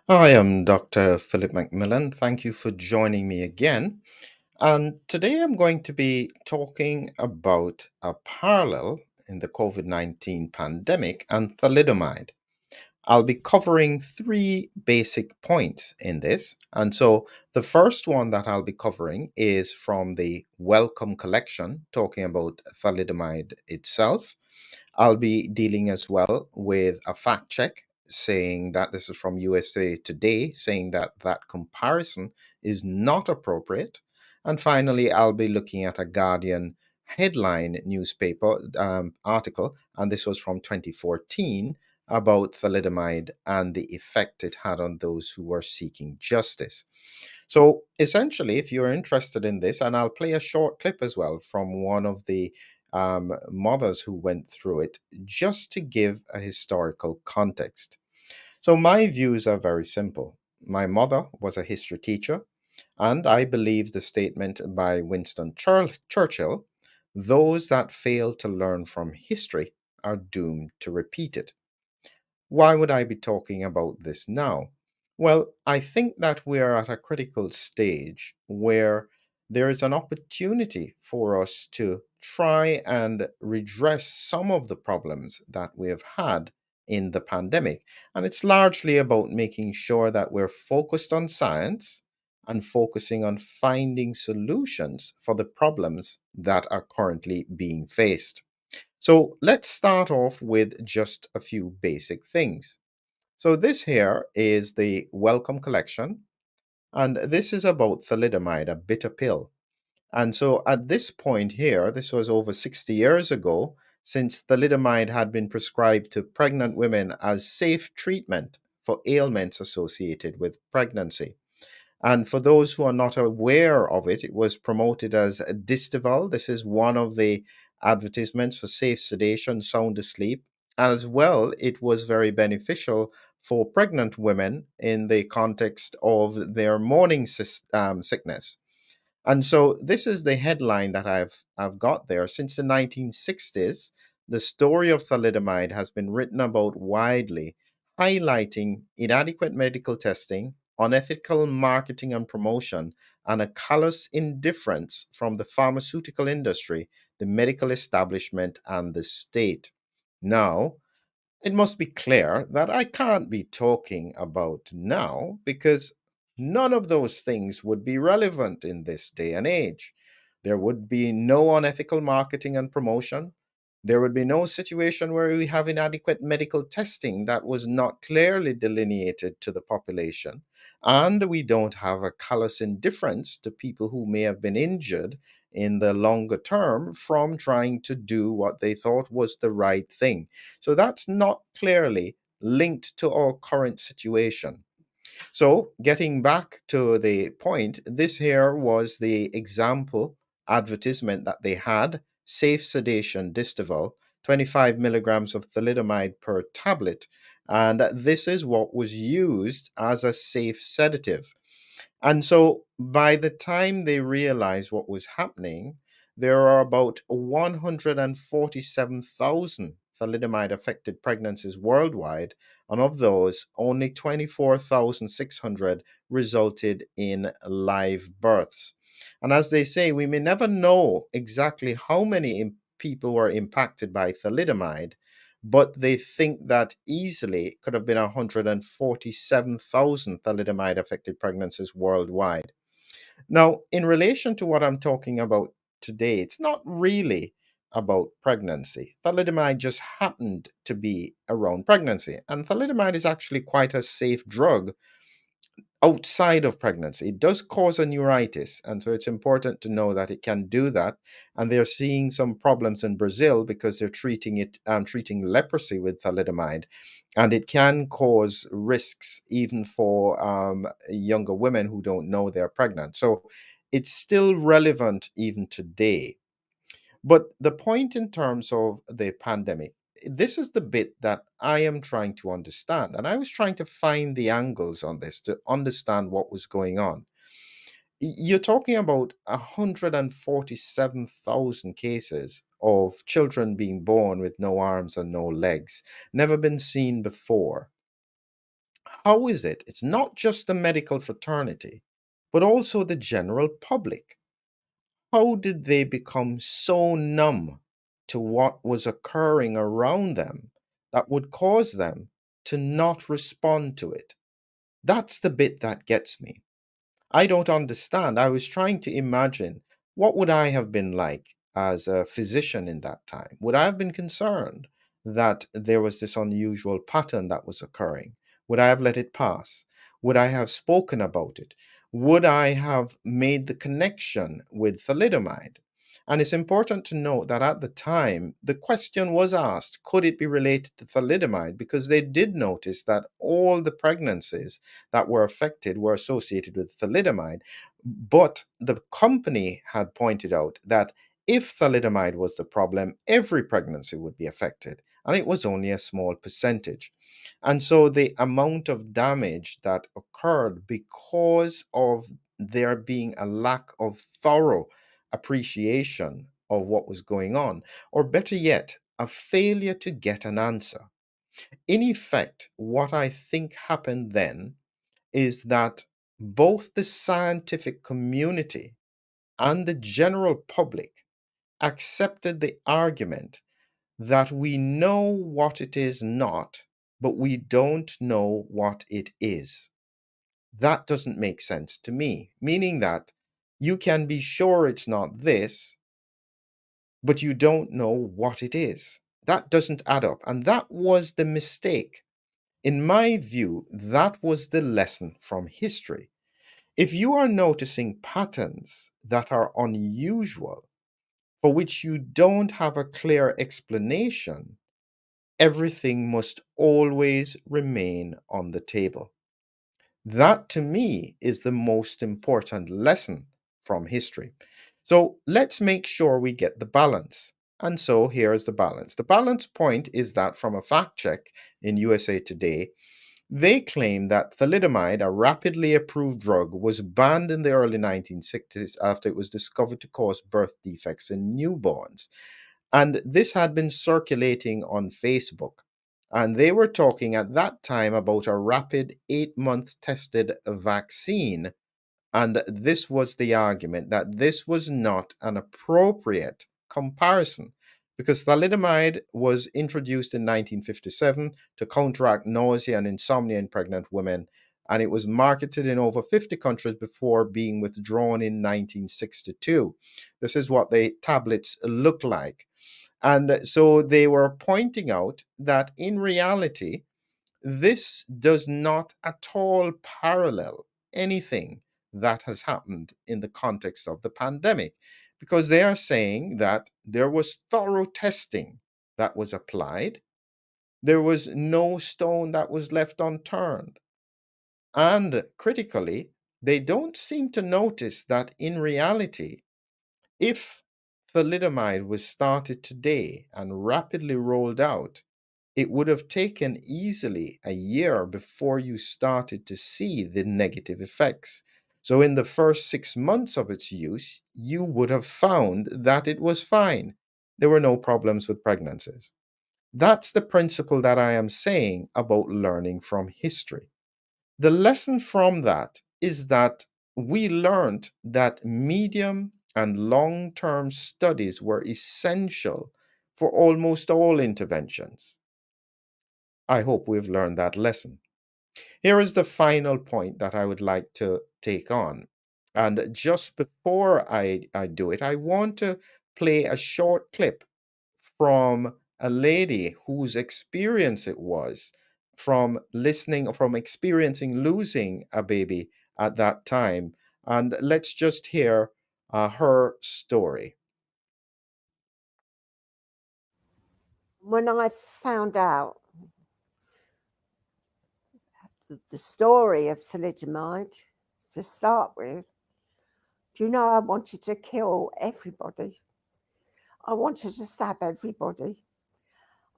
Hi, I'm Dr. Philip McMillan. Thank you for joining me again. And today I'm going to be talking about a parallel in the COVID 19 pandemic and thalidomide. I'll be covering three basic points in this. And so the first one that I'll be covering is from the Wellcome Collection, talking about thalidomide itself. I'll be dealing as well with a fact check saying that this is from USA Today, saying that that comparison is not appropriate. And finally, I'll be looking at a Guardian headline newspaper article, and this was from 2014 about thalidomide and the effect it had on those who were seeking justice. So essentially, if you're interested in this, and I'll play a short clip as well from one of the mothers who went through it, just to give a historical context. So my views are very simple. My mother was a history teacher, and I believe the statement by Winston Churchill: those that fail to learn from history are doomed to repeat it. Why would I be talking about this now? Well, I think that we're at a critical stage where there is an opportunity for us to try and redress some of the problems that we have had in the pandemic. And it's largely about making sure that we're focused on science and focusing on finding solutions for the problems that are currently being faced. So let's start off with just a few basic things. So this here is the Wellcome Collection, and this is about thalidomide, a bitter pill. And so at this point here, this was over 60 years ago, since thalidomide had been prescribed to pregnant women as safe treatment for ailments associated with pregnancy. And for those who are not aware of it, it was promoted as Distival. This is one of the advertisements for safe sedation, sound asleep. As well, it was very beneficial for pregnant women in the context of their morning sickness. And so this is the headline that I've got there. Since the 1960s, the story of thalidomide has been written about widely, highlighting inadequate medical testing, unethical marketing and promotion, and a callous indifference from the pharmaceutical industry, the medical establishment, and the state. Now, it must be clear that I can't be talking about now because none of those things would be relevant in this day and age. There would be no unethical marketing and promotion. There would be no situation where we have inadequate medical testing that was not clearly delineated to the population. And we don't have a callous indifference to people who may have been injured in the longer term from trying to do what they thought was the right thing. So that's not clearly linked to our current situation. So, getting back to the point, this here was the example advertisement that they had: safe sedation Distival, 25 milligrams of thalidomide per tablet. And this is what was used as a safe sedative. And so by the time they realized what was happening, there are about 147,000 thalidomide affected pregnancies worldwide. And of those, only 24,600 resulted in live births. And as they say, we may never know exactly how many people were impacted by thalidomide, but they think that easily could have been 147,000 thalidomide affected pregnancies worldwide. Now, in relation to what I'm talking about today, it's not really about pregnancy. Thalidomide just happened to be around pregnancy, and thalidomide is actually quite a safe drug outside of pregnancy. It does cause a neuritis, and so it's important to know that it can do that. And they're seeing some problems in Brazil because they're treating leprosy with thalidomide, and it can cause risks even for younger women who don't know they're pregnant. So it's still relevant even today. But the point in terms of the pandemic, this is the bit that I am trying to understand. And I was trying to find the angles on this to understand what was going on. You're talking about 147,000 cases of children being born with no arms and no legs, never been seen before. how is it? It's not just the medical fraternity, but also the general public. How did they become so numb to what was occurring around them that would cause them to not respond to it? That's the bit that gets me. I don't understand. I was trying to imagine what would I have been like as a physician in that time? Would I have been concerned that there was this unusual pattern that was occurring? Would I have let it pass? Would I have spoken about it? Would I have made the connection with thalidomide? And it's important to note that at the time, the question was asked, could it be related to thalidomide? Because they did notice that all the pregnancies that were affected were associated with thalidomide. But the company had pointed out that if thalidomide was the problem, every pregnancy would be affected, and it was only a small percentage. And so the amount of damage that occurred because of there being a lack of thorough appreciation of what was going on, or better yet, a failure to get an answer. In effect, what I think happened then is that both the scientific community and the general public accepted the argument that we know what it is not, but we don't know what it is. That doesn't make sense to me, meaning that you can be sure it's not this, but you don't know what it is. That doesn't add up. And that was the mistake. In my view, that was the lesson from history. If you are noticing patterns that are unusual, for which you don't have a clear explanation, everything must always remain on the table. That to me is the most important lesson from history. So let's make sure we get the balance. And so here's the balance. The balance point is that from a fact check in USA Today, they claim that thalidomide, a rapidly approved drug, was banned in the early 1960s after it was discovered to cause birth defects in newborns. And this had been circulating on Facebook. And they were talking at that time about a rapid 8-month tested vaccine. And this was the argument that this was not an appropriate comparison because thalidomide was introduced in 1957 to counteract nausea and insomnia in pregnant women, and it was marketed in over 50 countries before being withdrawn in 1962. This is what the tablets look like. And so they were pointing out that in reality, this does not at all parallel anything that has happened in the context of the pandemic, because they are saying that there was thorough testing that was applied, there was no stone that was left unturned. And critically, they don't seem to notice that in reality, if thalidomide was started today and rapidly rolled out, it would have taken easily a year before you started to see the negative effects. So, in the first 6 months of its use, you would have found that it was fine. There were no problems with pregnancies. That's the principle that I am saying about learning from history. The lesson from that is that we learned that medium and long term studies were essential for almost all interventions. I hope we've learned that lesson. Here is the final point that I would like to take on. And just before I do it, I want to play a short clip from a lady whose experience it was from experiencing losing a baby at that time. And let's just hear her story. When I found out the story of thalidomide to start with, do you know I wanted to kill everybody? I wanted to stab everybody.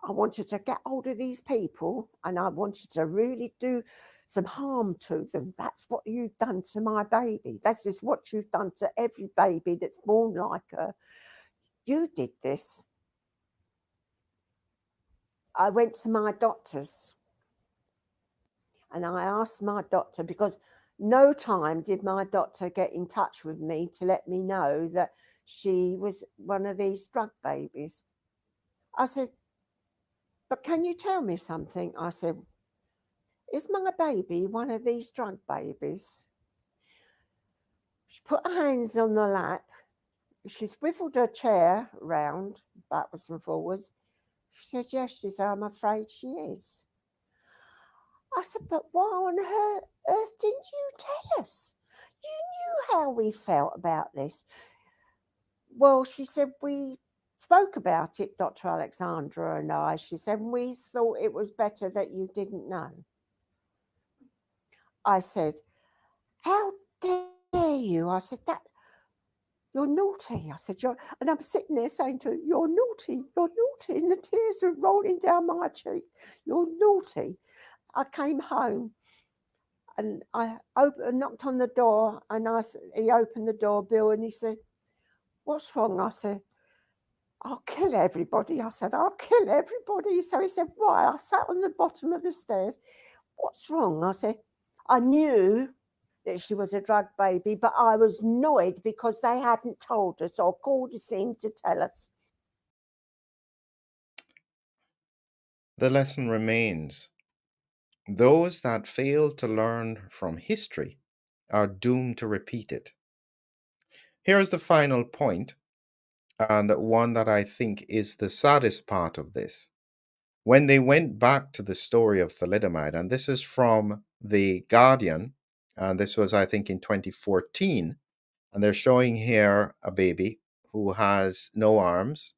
I wanted to get hold of these people and I wanted to really do some harm to them. That's what you've done to my baby. This is what you've done to every baby that's born like her. You did this. I went to my doctors And I asked my doctor, because no time did my doctor get in touch with me to let me know that she was one of these drug babies. I said, but can you tell me something? I said, is my baby one of these drug babies? She put her hands on the lap. She swiveled her chair round, backwards and forwards. She said, yes, she said, I'm afraid she is. I said, but why on earth didn't you tell us? You knew how we felt about this. Well, she said, we spoke about it, Dr. Alexandra and I. She said, we thought it was better that you didn't know. I said, how dare you? I said, that you're naughty. I said, and I'm sitting there saying to her, you're naughty, and the tears are rolling down my cheek. You're naughty. I came home and I knocked on the door, and he opened the door, Bill, and he said, what's wrong? I said, I'll kill everybody. I said, I'll kill everybody. So he said, why? I sat on the bottom of the stairs. What's wrong? I said, I knew that she was a drug baby, but I was annoyed because they hadn't told us or called us in to tell us. The lesson remains. Those that fail to learn from history are doomed to repeat it. Here's the final point, and one that I think is the saddest part of this. When they went back to the story of thalidomide, and this is from The Guardian, and this was, I think, in 2014, and they're showing here a baby who has no arms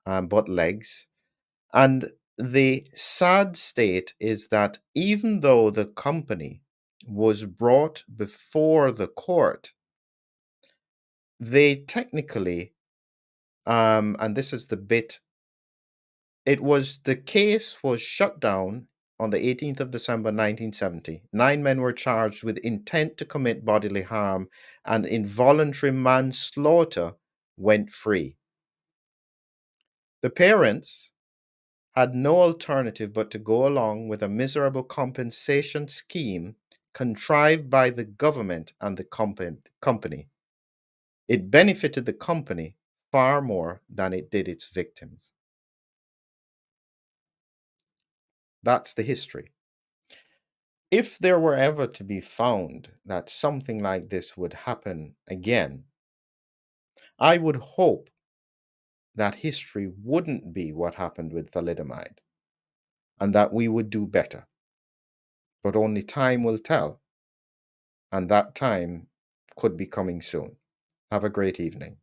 but legs. And the sad state is that even though the company was brought before the court, they technically, and this is the bit, the case was shut down on the 18th of December 1970. 9 men were charged with intent to commit bodily harm, and involuntary manslaughter went free. The parents had no alternative but to go along with a miserable compensation scheme contrived by the government and the company. It benefited the company far more than it did its victims. That's the history. If there were ever to be found that something like this would happen again, I would hope that history wouldn't be what happened with thalidomide and that we would do better. But only time will tell, and that time could be coming soon. Have a great evening.